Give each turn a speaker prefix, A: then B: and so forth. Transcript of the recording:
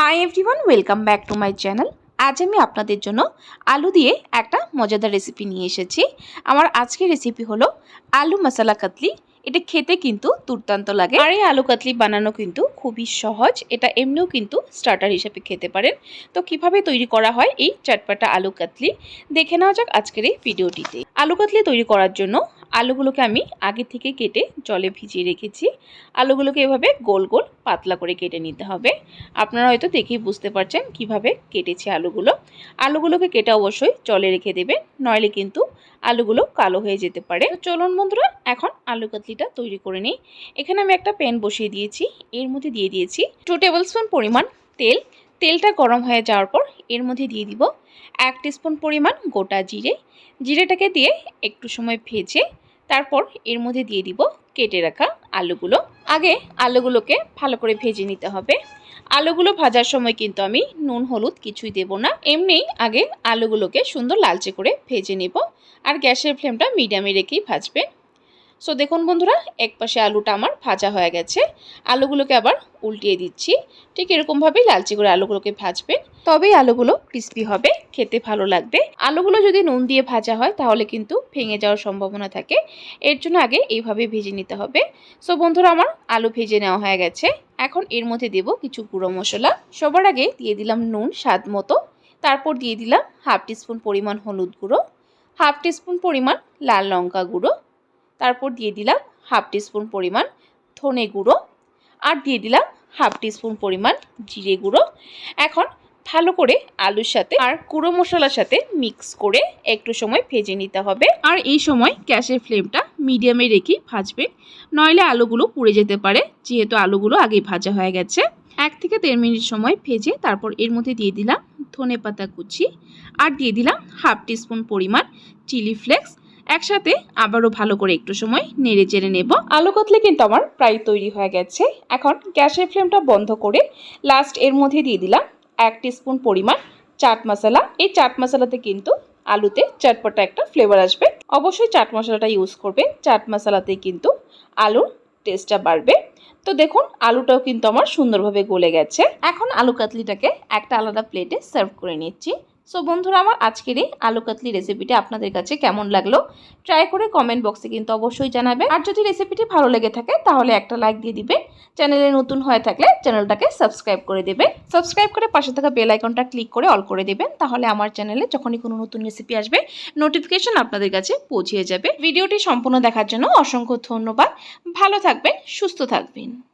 A: Hi everyone, welcome back to my channel. আজ আমি আপনাদের জন্য আলু দিয়ে একটা মজাদার রেসিপি নিয়ে এসেছি। আমার আজকের রেসিপি হলো আলু মশলা কাতলি। এটা খেতে কিন্তু দুর্দান্ত লাগে, আর এই আলু কাতলি বানানো কিন্তু খুবই সহজ। এটা এমনিও কিন্তু স্টার্টার হিসেবে খেতে পারেন। তো কিভাবে তৈরি করা হয় এই চটপাটা আলু কাতলি, দেখে নেওয়া যাক আজকের এই ভিডিওটিতে। আলু কাতলি তৈরি করার জন্য আলুগুলোকে আমি আগে থেকে কেটে জলে ভিজিয়ে রেখেছি। আলুগুলোকে এভাবে গোল গোল পাতলা করে কেটে নিতে হবে। আপনারা হয়তো দেখেই বুঝতে পারছেন কিভাবে কেটেছি আলুগুলোকে কেটে অবশ্যই জলে রেখে দেবেন, নইলে কিন্তু আলুগুলো কালো হয়ে যেতে পারে। তো চলুন বন্ধুরা, এখন আলু কাতলিটা তৈরি করে নিই। এখানে আমি একটা প্যান বসিয়ে দিয়েছি, এর মধ্যে দিয়ে দিয়েছি 2 টেবিল স্পুন পরিমাণ তেল। তেলটা গরম হয়ে যাওয়ার পর এর মধ্যে দিয়ে দিব 1 টিস্পুন পরিমাণ গোটা জিরেটাকে দিয়ে একটু সময় ভেজে তারপর এর মধ্যে দিয়ে দিব কেটে রাখা আলুগুলো। আগে আলুগুলোকে ভালো করে ভেজে নিতে হবে। আলুগুলো ভাজার সময় কিন্তু আমি নুন হলুদ কিছুই দেব না, এমনি আগে আলুগুলোকে সুন্দর লালচে করে ভেজে নেব। আর গ্যাসের ফ্লেমটা মিডিয়ামে রেখেই ভাজবেন। সো দেখুন বন্ধুরা, এক পাশে আলুটা আমার ভাজা হয়ে গেছে, আলুগুলোকে আবার উল্টিয়ে দিচ্ছি। ঠিক এরকমভাবেই লালচে করে আলুগুলোকে ভাজবেন, তবেই আলুগুলো ক্রিস্পি হবে, খেতে ভালো লাগবে। আলুগুলো যদি নুন দিয়ে ভাজা হয় তাহলে কিন্তু ভেঙে যাওয়ার সম্ভাবনা থাকে, এর জন্য আগে এইভাবে ভেজে নিতে হবে। সো বন্ধুরা, আমার আলু ভেজে নেওয়া হয়ে গেছে। এখন এর মধ্যে দেব কিছু গুঁড়ো মশলা। সবার আগে দিয়ে দিলাম নুন স্বাদ মতো, তারপর দিয়ে দিলাম 1/2 টিস্পুন পরিমাণ হলুদ গুঁড়ো, 1/2 টিস্পুন পরিমাণ লাল লঙ্কা গুঁড়ো, তারপর দিয়ে দিলাম 1/2 টিস্পুন পরিমাণ ধনে গুঁড়ো, আর দিয়ে দিলাম 1/2 টিস্পুন পরিমাণ জিরে গুঁড়ো। এখন ভালো করে আলুর সাথে আর গুঁড়ো মশলার সাথে মিক্স করে একটু সময় ভেজে নিতে হবে। আর এই সময় গ্যাসের ফ্লেমটা মিডিয়ামে রেখে ভাজবেন, নইলে আলুগুলো পুড়ে যেতে পারে, যেহেতু আলুগুলো আগেই ভাজা হয়ে গেছে। 1 থেকে 1.5 মিনিট সময় ভেজে তারপর এর মধ্যে দিয়ে দিলাম ধনে পাতা কুচি, আর দিয়ে দিলাম 1/2 টিস্পুন পরিমাণ চিলি ফ্লেক্স। একসাথে আবারও ভালো করে একটু সময় নেড়ে চেড়ে নেব। আলু কাতলি কিন্তু আমার প্রায় তৈরি হয়ে গেছে। এখন গ্যাসের ফ্লেমটা বন্ধ করে লাস্ট এর মধ্যে দিয়ে দিলাম 1 টিস্পুন পরিমাণ চাট মশলা। এই চাট মশলাতে কিন্তু আলুতে চটপটা একটা ফ্লেভার আসবে, অবশ্যই চাট মশলাটা ইউজ করবে। চাট মশলাতে কিন্তু আলুর টেস্টটা বাড়বে। তো দেখুন, আলুটাও কিন্তু আমার সুন্দরভাবে গলে গেছে। এখন আলু কাতলিটাকে একটা আলাদা প্লেটে সার্ভ করে নিচ্ছি। সো বন্ধুরা, আমার আজকের এই আলু কাতলি রেসিপিটা আপনাদের কাছে কেমন লাগলো ট্রাই করে কমেন্ট বক্সে কিন্তু অবশ্যই জানাবেন। আর যদি রেসিপিটি ভালো লেগে থাকে তাহলে একটা লাইক দিয়ে দিবেন। চ্যানেলে নতুন হয়ে থাকলে চ্যানেলটাকে সাবস্ক্রাইব করে দেবেন। সাবস্ক্রাইব করে পাশে থাকা বেল আইকনটা ক্লিক করে অল করে দেবেন, তাহলে আমার চ্যানেলে যখনই কোনো নতুন রেসিপি আসবে নোটিফিকেশন আপনাদের কাছে পৌঁছে যাবে। ভিডিওটি সম্পূর্ণ দেখার জন্য অসংখ্য ধন্যবাদ। ভালো থাকবেন, সুস্থ থাকবেন।